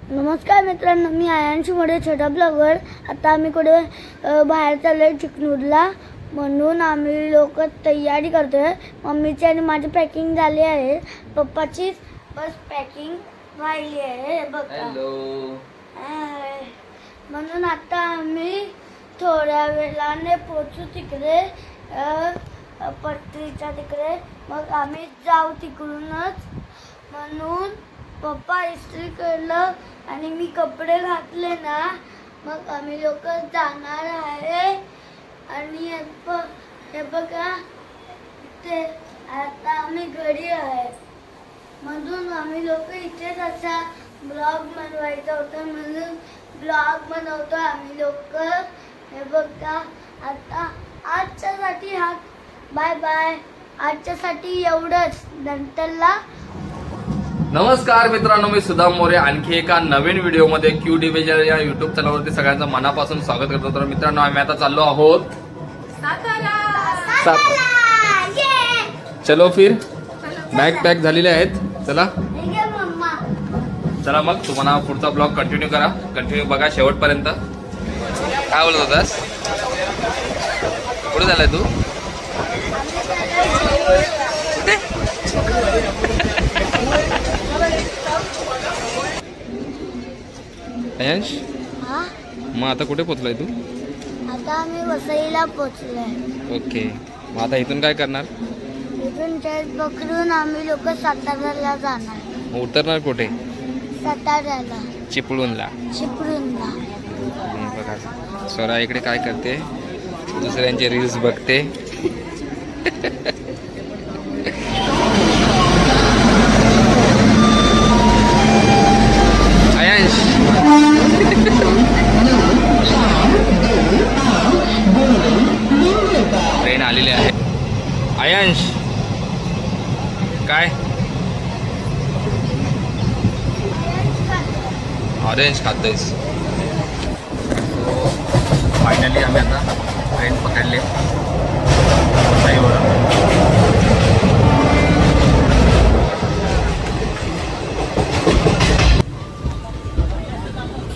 नमस्कार मित्रांनो, मी आयांश मोरे, छोटा ब्लॉगर. आता आम्ही कुठे बाहेर चाललोय चिकनूरला, म्हणून आम्ही लोक तयारी करतोय. मम्मीची आणि माझी पॅकिंग झाली आहे, पप्पाची बस पॅकिंग व्हायली आहे बघा. म्हणून आता आम्ही थोड्या वेळाने पोहोचू तिकडे, पट्टीच्या तिकडे. मग आम्ही जाऊ तिकडूनच. म्हणून पप्पा इस्त्री केलं आणि मी कपडे घातले ना, मग आम्ही लोक जाणार आहे. आणि हे बघा, ते आता आम्ही घरी आहे. म्हणून आम्ही लोक इथेच असा ब्लॉग बनवायचा होता, म्हणून ब्लॉग बनवतो आम्ही लोक. हे बघा, आता आजच्यासाठी हा बाय बाय. आजच्यासाठी एवढंच, नंतरला. नमस्कार मित्रांनो, मी सुदाम मोरे. आणखी एका नवीन व्हिडिओ मध्ये क्यू डिव्हिजन या युट्यूब चॅनलवरती सगळ्यांचं मनापासून स्वागत करतो. तर मित्रांनो, आम्ही आता चाललो आहोत चलो फिर. बॅग पॅक झालेले आहेत. चला मग तुम्हाला पुढचा ब्लॉग कंटिन्यू बघा शेवटपर्यंत. काय बोलत होतास? कुठे झालाय तू? अयांश, मग आता कुठे पोहोचलाय तू? आता आम्ही वसईला पोहोचलोय. ओके, मग आता इथून काय करणार? इथून ट्रेन पकडून आम्ही लोक साताऱ्याला जाणार. मग उतरणार कुठे? साताऱ्याला, चिपळूणला. बघा स्वरा इकडे काय करते, दुसऱ्यांचे रील्स बघते. अयांश, ट्रेन आलेली आहे. अयांश, काय ऑरेंज खातोयस? फायनली आम्ही आता ट्रेन पकडले.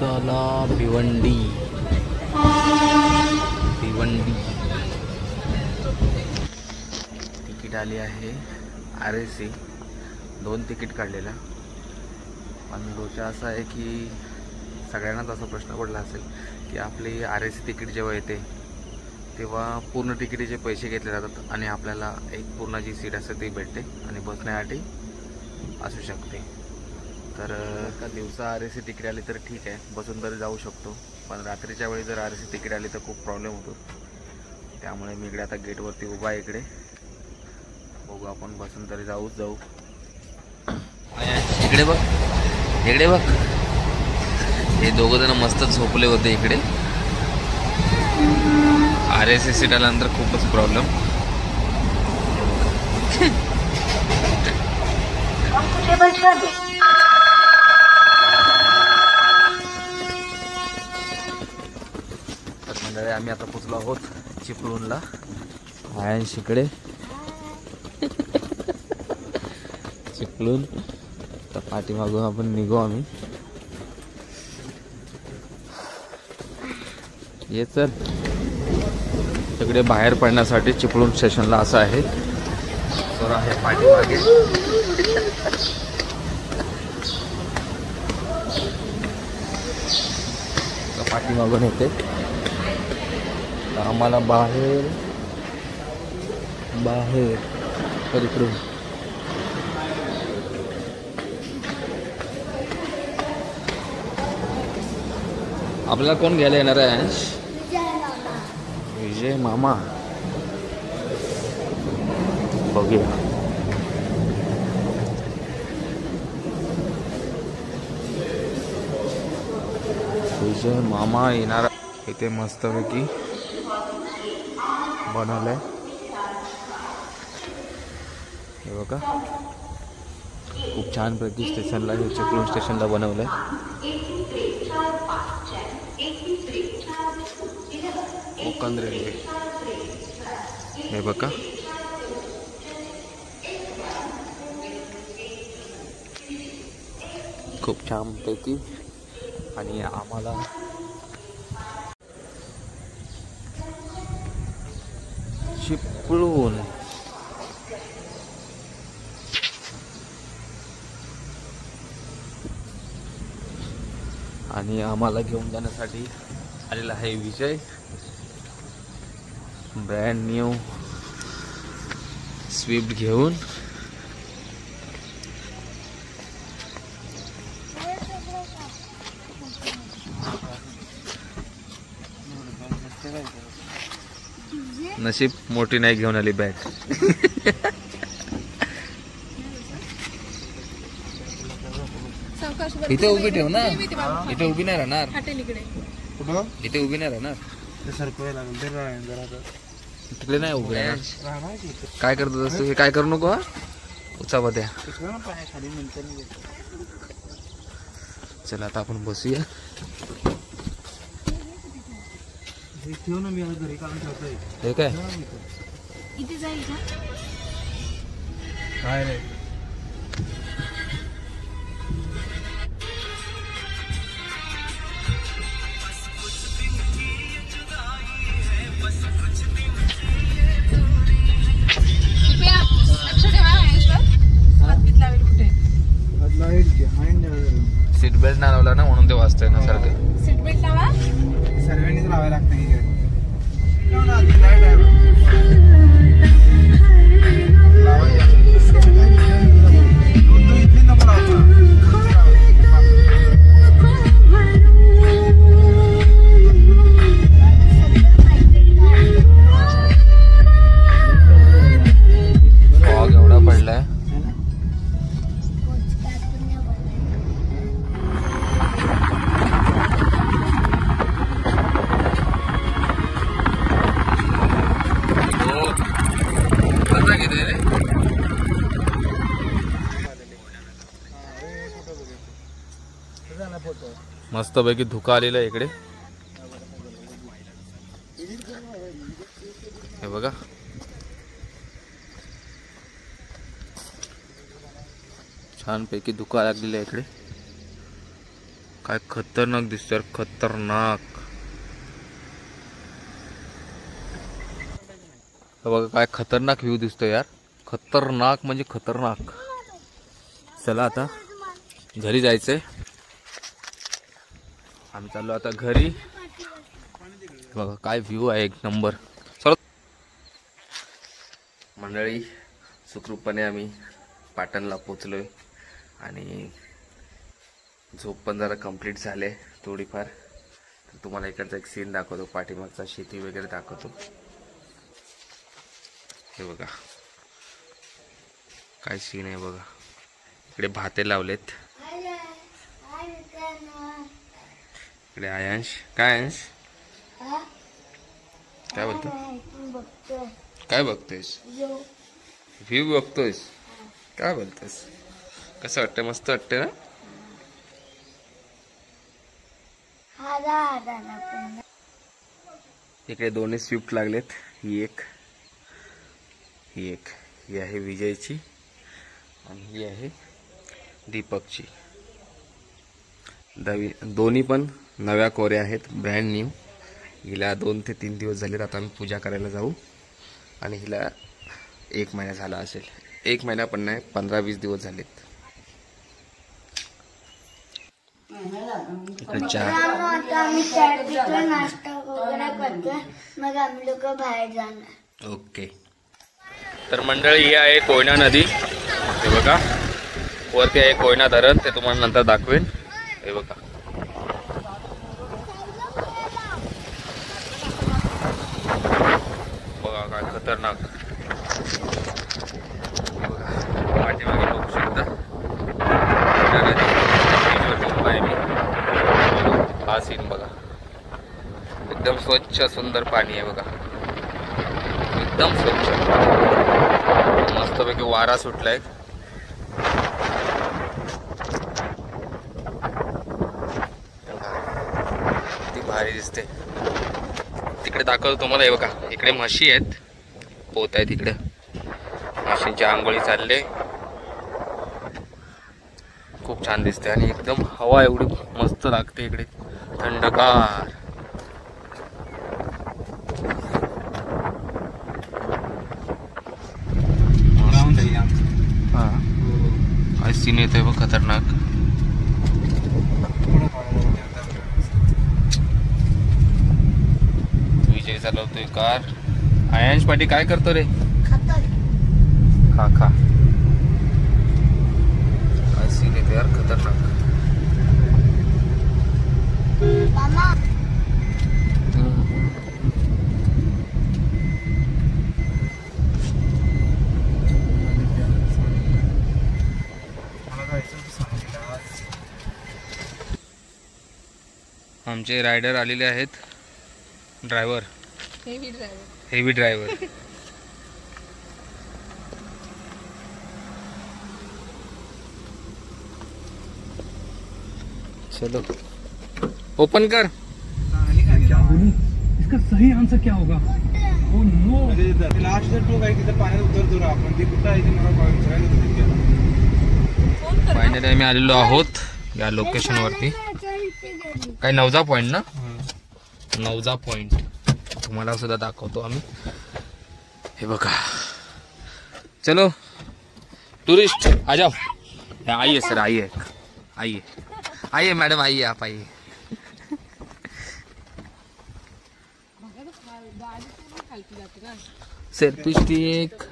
चला भिवंडी. तिकीट आली आहे RSC. 2 तिकीट काढलेला. पण लोचा असा आहे की सगळ्यांनाच असा प्रश्न पडला असेल की आपली RSC तिकीट जेव्हा येते तेव्हा पूर्ण तिकिटीचे पैसे घेतले जातात आणि आपल्याला एक पूर्ण जी सीट असते ती भेटते आणि बसण्यासाठी असू शकते. तर का दिवसा RSC तिकीट आली तर ठीक आहे, बसून तरी जाऊ शकतो. पण रात्रीच्या वेळी जर RSC तिकीट आली तर खूप प्रॉब्लेम होतो. त्यामुळे मी इकडे आता गेटवरती उभा आहे. इकडे बघू, आपण बसून तरी जाऊ. इकडे बघ, हे दोघं जण मस्त झोपले होते इकडे. RSC सीट आल्यानंतर खूपच प्रॉब्लेम. तर मंडळी, आम्ही आता पोचलो आहोत चिपळूणला. आयांश इकडे चिपळूण. तर पाठीमागून आपण निघू आम्ही. ये चल. तिकडे बाहेर पडण्यासाठी चिपळूण स्टेशनला असं आहे. तर आहे पाठीमागे. पाठीमागून येते. तर आम्हाला बाहेर तर इकडून आपल्याला कोण घ्यायला येणार आहे? विजय मामा. बघूया. विजय मामा येणार. इथे मस्तपैकी बनवलंय हे बघा. खूप छान पैकी स्टेशनला, हे चिपळूण स्टेशनला बनवलंय. कोकण रेल्वे हे बघा. खूप छान पैकी आणि आम्हाला चिपळूण आणि आम्हाला घेऊन जाण्यासाठी आलेला आहे विजय. ब्रँड न्यू स्विफ्ट घेऊन. नशीब मोठी नाही घेऊन आली बॅग. इथे उभी ठेव ना, इथे उभी नाही राहणार, इथे उभी नाही राहणार, तिकडे नाही उभी राहणार. काय करतो तसं, हे काय करू नको. उचावा द्या. चला आता आपण बसूया. हे काय इथे जाईल का काय रे. सीट बेल्ट नाही लावला ना म्हणून ते वाजतंय ना सारखं. सीट बेल्ट लावा. सर्वांनीच लावायला लागतं. फॉग एवढा पडलाय. मस्त पैकी धुका आलेला आहे इकडे. हे बघा छान पैकी धुका लागलेला आहे इकडे. काय खतरनाक दिसतोय, खतरनाक. हे बघा काय खतरनाक व्ह्यू दिसतोय यार, खतरनाक म्हणजे खतरनाक. चला आता घरी जायचंय. आम्ही चाललो आता घरी. बघा काय व्ह्यू आहे, एक नंबर. चलो मंडळी, सुखरूपपणे आम्ही पाटणला पोचलोय आणि झोप पण जरा कंप्लीट झाले थोडीफार. तर तुम्हाला इकडचा एक सीन दाखवतो, पाठीमागचा शेती वगैरे दाखवतो. हे बघा काय सीन आहे बघा. इकडे भाते लावलेत. इकडे आयांश. काय आयांश काय बोलतो, काय बघतोयस, व्ह्यू बघतोयस, काय बोलतोयस. कसं वाटतं, मस्त वाटतं ना. इकडे दोन्ही स्विफ्ट लागलेत. ही एक ही आहे विजयची आणि ही आहे दीपकची. दोन्ही पण नव्या कोऱ्या आहेत, ब्रँड न्यू. हिला 2 ते 3 दिवस झालेत. आता आम्ही पूजा करायला जाऊ आणि हिला 1 महिना झाला असेल. 1 महिना पण नाही, 15-20 दिवस झालेत. नाश्ता वगैरे करतोय, मग आम्ही लोक बाहेर जाणार. ओके. तर मंडळी ही आहे कोयना नदी. हे बघा वरती आहे कोयना धरण, ते तुम्हाला नंतर दाखवेन. हे बघा बघा काय खतरनाक. पाठीमागे बघू शकता आहे मी. हा सीन बघा, एकदम स्वच्छ सुंदर पाणी आहे बघा, एकदम स्वच्छ. मस्तपैकी वारा सुटलाय. ती भारी दिसते. तिकडे दाखवतो तुम्हाला. हे बघा इकडे म्हशी आहेत, पोत आहे तिकडे. म्हशींची आंघोळी चालले. खूप खूप छान दिसते आणि एकदम हवा एवढी मस्त लागते इकडे, थंडगार. हा काय सीन येतोय बघ खतरनाक. विजय चालवतोय कार. आयांश पाटी काय करतो रे? खा खा. काय सीन येते यार खतरनाक. आमचे रायडर आलेले आहेत. Driver, heavy driver. चलो ओपन कर. क्या बोलूं? इसका सही आंसर क्या होगा? Oh no. लास्ट टोक आहे तिथे पाण्यात उतरतो आपण. ती कुठं आहे ते मला कळलं. फायनली आम्ही आलेलो आहोत या लोकेशन वरती. काय नवजा पॉइंट ना? नवजा पॉइंट तुम्हाला सुद्धा दाखवतो आम्ही. हे बघा. चलो टूरिस्ट आ जाओ. आइए सर, आइए आइए आइए मैडम, आइए आप आइए. Selfie stick.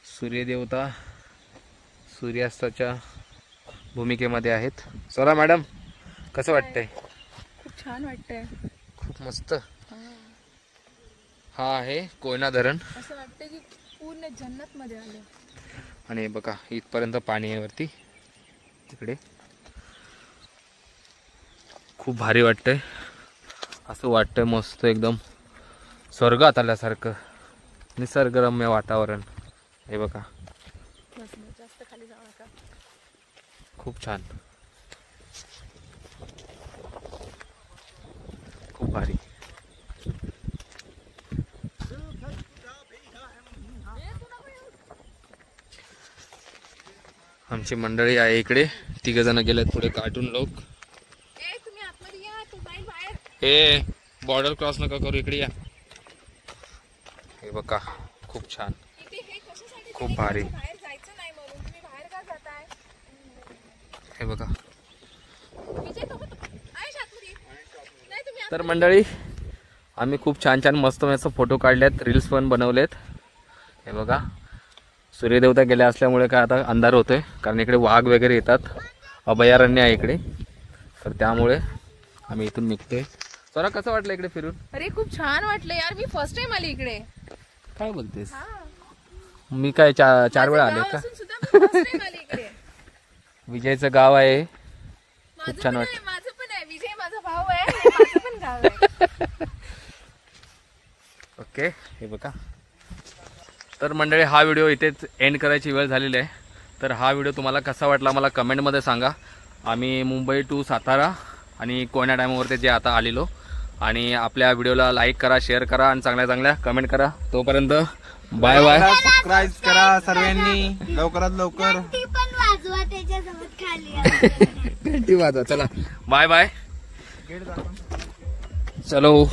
सूर्यदेवता सूर्यास्ताच्या भूमिकेमध्ये आहेत. स्वरा मॅडम कसं वाटतंय? खूप छान वाटतंय. खूप मस्त. हा आहे कोयना धरण. असं वाटतंय की पूर्ण जन्नत मध्ये आलो. आणि बघा इथपर्यंत पाणी आहे वरती. तिकडे खूप भारी वाटतंय. असं वाटतंय मस्त एकदम स्वर्गात आल्यासारखं. निसर्गरम्य वातावरण. हे बघा जास्त खाली जाऊ नका. खूप छान, खूप भारी. आमची मंडळी आहे इकडे. 3 जण गेलेत पुढे. कार्टून लोक. तुम्ही आतमध्ये या, तो जाईल बाहेर. हे बॉर्डर क्रॉस नका करू, इकडे या. हे बघा खूप छान, खूप भारी. बाहेर जायचं नाही म्हणून तुम्ही बाहेर का जाताय? हे बघा. विजय तो आयुष आतमध्ये नाही तुम्ही. तर मंडळी आम्ही खूप छान छान मस्त मस्त फोटो काढलेत, रील्स पण बनवलेत. हे बघा सूर्यदेवता गेल्या असल्यामुळे काय आता अंधार होतोय, कारण इकडे वाघ वगैरे येतात. अभयारण्य आहे इकडे, तर त्यामुळे आम्ही इथून निघतोय. स्वरा कसं वाटलं इकडे फिरून? अरे खूप छान वाटलं यार. मी फर्स्ट टाइम आली इकडे. काय बोलतेस? मी काय 4 वेळा आले का? विजयचं गाव आहे. खूप छान वाटतं. माझं पण आहे. विजय माझा भाऊ आहे. माझं पण गाव आहे. ओके. हे बघा. तर मंडळी हा व्हिडिओ इथेच एंड करायची वेळ झालेली आहे. तर हा व्हिडिओ तुम्हाला कसा वाटला मला कमेंटमध्ये सांगा. आम्ही मुंबई टू सातारा आणि कोयना डॅमवरती जे आता आलेलो. आणि आपल्या व्हिडिओला लाईक करा, शेअर करा आणि चांगल्या चांगल्या कमेंट करा. तोपर्यंत बाय बाय. सबस्क्राईब करा सर्वांनी लवकरात लवकर. ती पण वाजवा त्याच्यासोबत खाली. घंटी वाजवा. चला बाय बाय. चलो.